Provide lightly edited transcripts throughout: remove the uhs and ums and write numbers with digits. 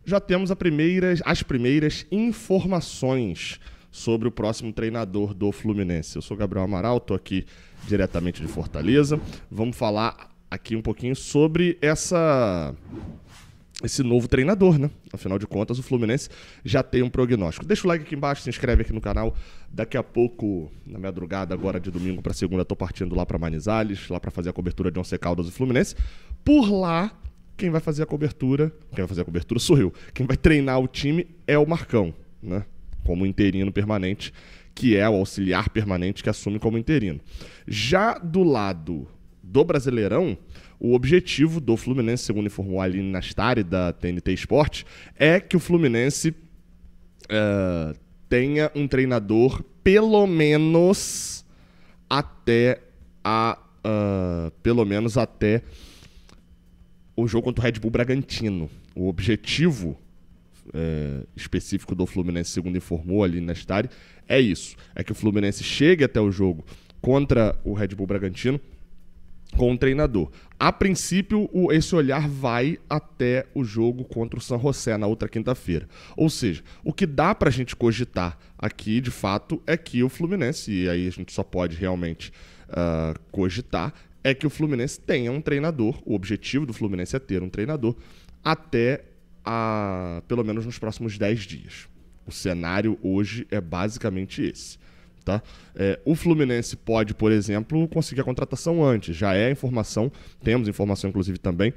já temos as primeiras informações sobre o próximo treinador do Fluminense. Eu sou Gabriel Amaral, estou aqui diretamente de Fortaleza. Vamos falar aqui um pouquinho sobre esse novo treinador, né? Afinal de contas, o Fluminense já tem um prognóstico. Deixa o like aqui embaixo, se inscreve aqui no canal. Daqui a pouco, na madrugada, agora de domingo para segunda, estou partindo lá para Manizales, lá para fazer a cobertura de Once Caldas do Fluminense. Por lá, quem vai fazer a cobertura sou eu. Quem vai treinar o time é o Marcão, né? Como interino permanente, que é o auxiliar permanente que assume como interino. Já do lado do Brasileirão, o objetivo do Fluminense, segundo informou a Aline Nastari, da TNT Sport, é que o Fluminense tenha um treinador pelo menos até o jogo contra o Red Bull Bragantino. O objetivo específico do Fluminense, segundo informou ali na Nastari, é isso. É que o Fluminense chegue até o jogo contra o Red Bull Bragantino com um treinador. A princípio, esse olhar vai até o jogo contra o San José na outra quinta-feira. Ou seja, o que dá pra gente cogitar aqui, de fato, é que o Fluminense, e aí a gente só pode realmente cogitar, é que o Fluminense tenha um treinador. O objetivo do Fluminense é ter um treinador até pelo menos nos próximos 10 dias. O cenário hoje é basicamente esse. Tá? O Fluminense pode, por exemplo, conseguir a contratação antes. Já é informação, temos informação inclusive também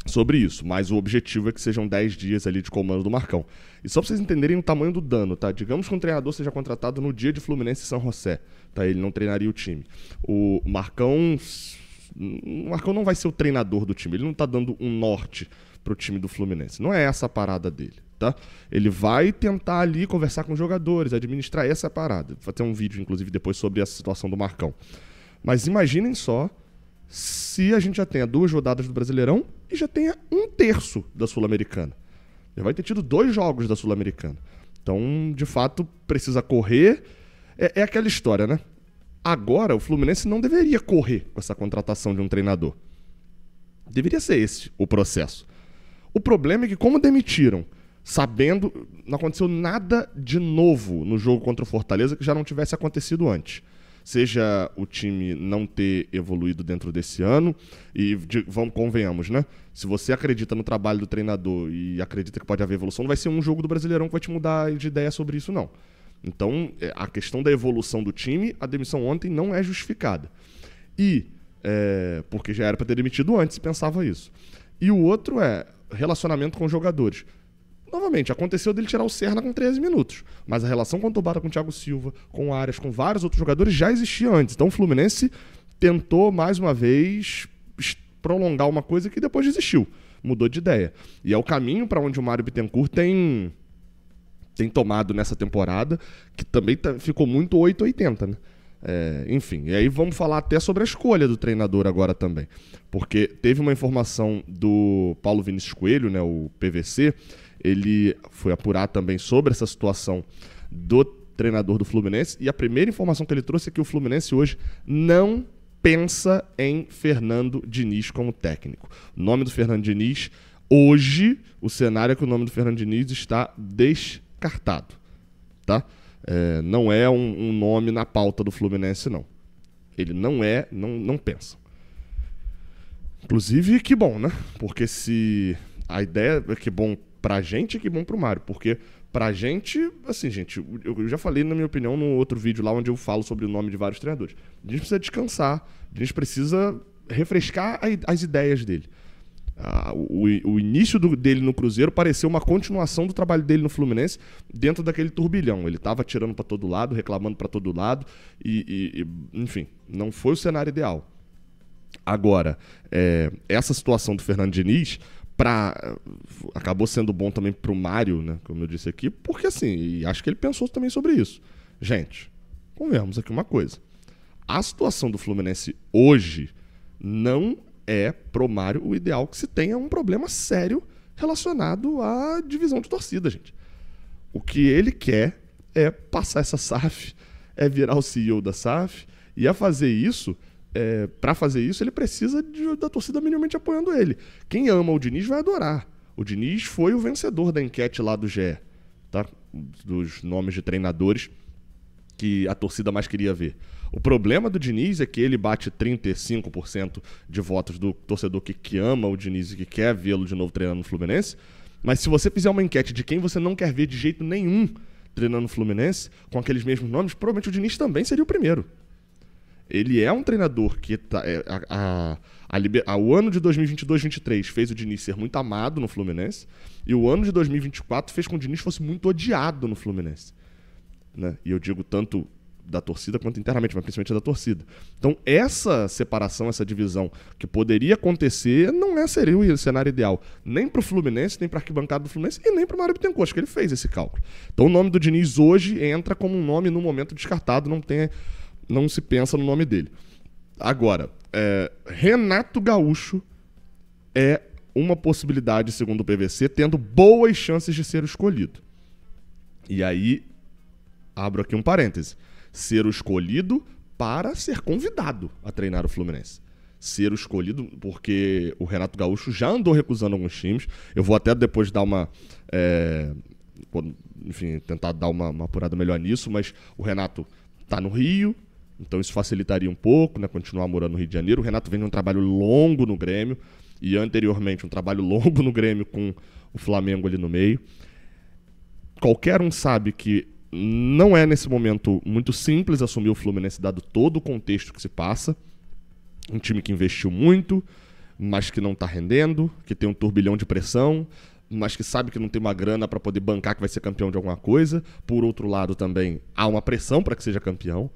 sobre isso, mas o objetivo é que sejam 10 dias ali de comando do Marcão. E só para vocês entenderem o tamanho do dano, tá? Digamos que um treinador seja contratado no dia de Fluminense e São José, tá? Ele não treinaria o time. O Marcão não vai ser o treinador do time, ele não está dando um norte para o time do Fluminense. Não é essa a parada dele, tá? Ele vai tentar ali conversar com os jogadores, administrar essa parada. Vai ter um vídeo, inclusive, depois sobre essa situação do Marcão. Mas imaginem só se a gente já tenha 2 rodadas do Brasileirão e já tenha 1/3 da Sul-Americana. Já vai ter tido 2 jogos da Sul-Americana. Então, de fato, precisa correr. É aquela história, né? Agora, o Fluminense não deveria correr com essa contratação de um treinador. Deveria ser esse o processo. O problema é que, como demitiram, sabendo, não aconteceu nada de novo no jogo contra o Fortaleza que já não tivesse acontecido antes. Seja o time não ter evoluído dentro desse ano, e convenhamos, né? Se você acredita no trabalho do treinador e acredita que pode haver evolução, não vai ser um jogo do Brasileirão que vai te mudar de ideia sobre isso, não. Então, a questão da evolução do time, a demissão ontem não é justificada. Porque já era para ter demitido antes, pensava isso. E o outro é relacionamento com os jogadores. Novamente, aconteceu dele tirar o Serna com 13 minutos. Mas a relação conturbada com o Thiago Silva, com o Arias, com vários outros jogadores já existia antes. Então o Fluminense tentou, mais uma vez, prolongar uma coisa que depois desistiu. Mudou de ideia. E é o caminho para onde o Mário Bittencourt tem tomado nessa temporada, que também ficou muito 880, né? Enfim, e aí vamos falar até sobre a escolha do treinador agora também. Porque teve uma informação do Paulo Vinícius Coelho, né, o PVC, ele foi apurar também sobre essa situação do treinador do Fluminense, e a primeira informação que ele trouxe é que o Fluminense hoje não pensa em Fernando Diniz como técnico. O nome do Fernando Diniz, hoje, o cenário é que o nome do Fernando Diniz está descartado, tá? Não é um nome na pauta do Fluminense, não. Ele não pensa. Inclusive, que bom, né? Porque se a ideia é que bom pra gente, é que bom pro Mário. Porque pra gente, assim, gente, eu já falei, na minha opinião, no outro vídeo lá onde eu falo sobre o nome de vários treinadores. A gente precisa descansar, a gente precisa refrescar as ideias dele. O início dele no Cruzeiro pareceu uma continuação do trabalho dele no Fluminense dentro daquele turbilhão. Ele estava atirando para todo lado, reclamando para todo lado enfim, não foi o cenário ideal. Agora, essa situação do Fernando Diniz acabou sendo bom também para o Mário, né, como eu disse aqui, porque assim, acho que ele pensou também sobre isso. Gente, convenhamos aqui uma coisa. A situação do Fluminense hoje não é pro Mário o ideal que se tenha um problema sério relacionado à divisão de torcida, gente. O que ele quer é passar essa SAF, é virar o CEO da SAF, e a fazer isso, para fazer isso, ele precisa da torcida minimamente apoiando ele. Quem ama o Diniz vai adorar. O Diniz foi o vencedor da enquete lá do GE, tá? Dos nomes de treinadores que a torcida mais queria ver. O problema do Diniz é que ele bate 35% de votos do torcedor que ama o Diniz e que quer vê-lo de novo treinando no Fluminense. Mas se você fizer uma enquete de quem você não quer ver de jeito nenhum treinando no Fluminense, com aqueles mesmos nomes, provavelmente o Diniz também seria o primeiro. Ele é um treinador que o ano de 2022-23 fez o Diniz ser muito amado no Fluminense, e o ano de 2024 fez com que o Diniz fosse muito odiado no Fluminense, né? E eu digo tanto da torcida quanto internamente, mas principalmente da torcida. Então essa separação, essa divisão que poderia acontecer seria o cenário ideal, nem para o Fluminense, nem para a arquibancada do Fluminense e nem para o Mário Bittencourt. Acho que ele fez esse cálculo. Então o nome do Diniz hoje entra como um nome no momento descartado, não se pensa no nome dele. Agora, Renato Gaúcho é uma possibilidade, segundo o PVC, tendo boas chances de ser o escolhido. E aí, abro aqui um parêntese. Ser o escolhido para ser convidado a treinar o Fluminense. Ser o escolhido porque o Renato Gaúcho já andou recusando alguns times. Eu vou até depois dar tentar dar uma apurada melhor nisso, mas o Renato está no Rio, então isso facilitaria um pouco, né, continuar morando no Rio de Janeiro. O Renato vem de um trabalho longo no Grêmio e anteriormente um trabalho longo no Grêmio com o Flamengo ali no meio. Qualquer um sabe que não é nesse momento muito simples assumir o Fluminense dado todo o contexto que se passa. Um time que investiu muito, mas que não está rendendo, que tem um turbilhão de pressão, mas que sabe que não tem uma grana para poder bancar que vai ser campeão de alguma coisa. Por outro lado também há uma pressão para que seja campeão.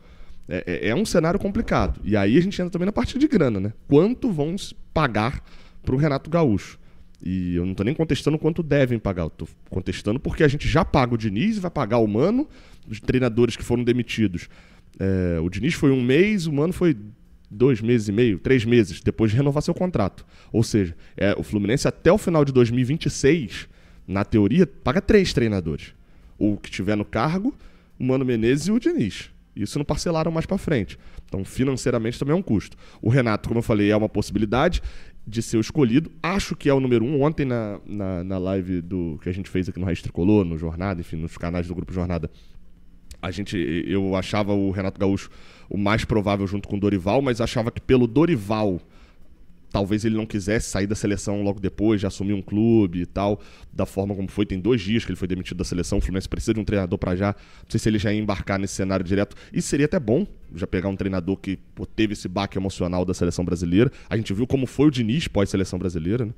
É um cenário complicado. E aí a gente entra também na parte de grana, né? Quanto vão pagar para o Renato Gaúcho? E eu não estou nem contestando quanto devem pagar. Eu estou contestando porque a gente já paga o Diniz e vai pagar o Mano, os treinadores que foram demitidos. O Diniz foi 1 mês, o Mano foi 2 meses e meio, 3 meses, depois de renovar seu contrato. Ou seja, o Fluminense até o final de 2026, na teoria, paga 3 treinadores. O que tiver no cargo, o Mano Menezes e o Diniz. Isso não parcelaram mais para frente. Então, financeiramente, também é um custo. O Renato, como eu falei, é uma possibilidade de ser o escolhido. Acho que é o número 1. Ontem, na live que a gente fez aqui no Raiz Tricolor, no Jornada, enfim, nos canais do Grupo Jornada, eu achava o Renato Gaúcho o mais provável junto com o Dorival, mas achava que pelo Dorival talvez ele não quisesse sair da seleção logo depois, já assumir um clube e tal, da forma como foi. Tem 2 dias que ele foi demitido da seleção, o Fluminense precisa de um treinador para já. Não sei se ele já ia embarcar nesse cenário direto. E seria até bom já pegar um treinador que teve esse baque emocional da seleção brasileira. A gente viu como foi o Diniz pós-seleção brasileira, né?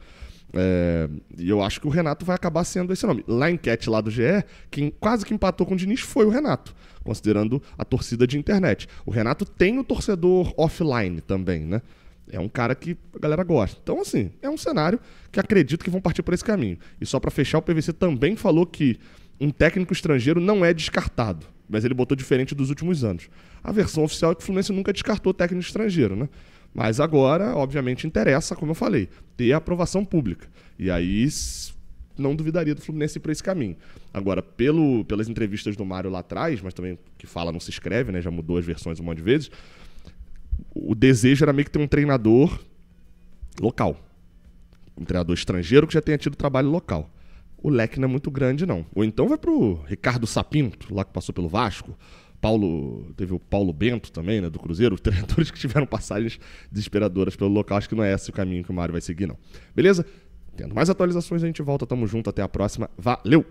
E eu acho que o Renato vai acabar sendo esse nome. Lá em enquete lá do GE, quem quase que empatou com o Diniz foi o Renato, considerando a torcida de internet. O Renato tem o torcedor offline também, né? É um cara que a galera gosta. Então, assim, é um cenário que acredito que vão partir por esse caminho. E só para fechar, o PVC também falou que um técnico estrangeiro não é descartado, mas ele botou diferente dos últimos anos. A versão oficial é que o Fluminense nunca descartou técnico estrangeiro, né? Mas agora, obviamente, interessa, como eu falei, ter a aprovação pública. E aí não duvidaria do Fluminense ir por esse caminho. Agora, pelas entrevistas do Mário lá atrás, mas também que fala não se escreve, né? Já mudou as versões um monte de vezes. O desejo era meio que ter um treinador local. Um treinador estrangeiro que já tenha tido trabalho local. O leque não é muito grande, não. Ou então vai pro Ricardo Sapinto, lá que passou pelo Vasco. Teve o Paulo Bento também, né, do Cruzeiro. Treinadores que tiveram passagens desesperadoras pelo local. Acho que não é esse o caminho que o Mário vai seguir, não. Beleza? Tendo mais atualizações, a gente volta. Tamo junto. Até a próxima. Valeu!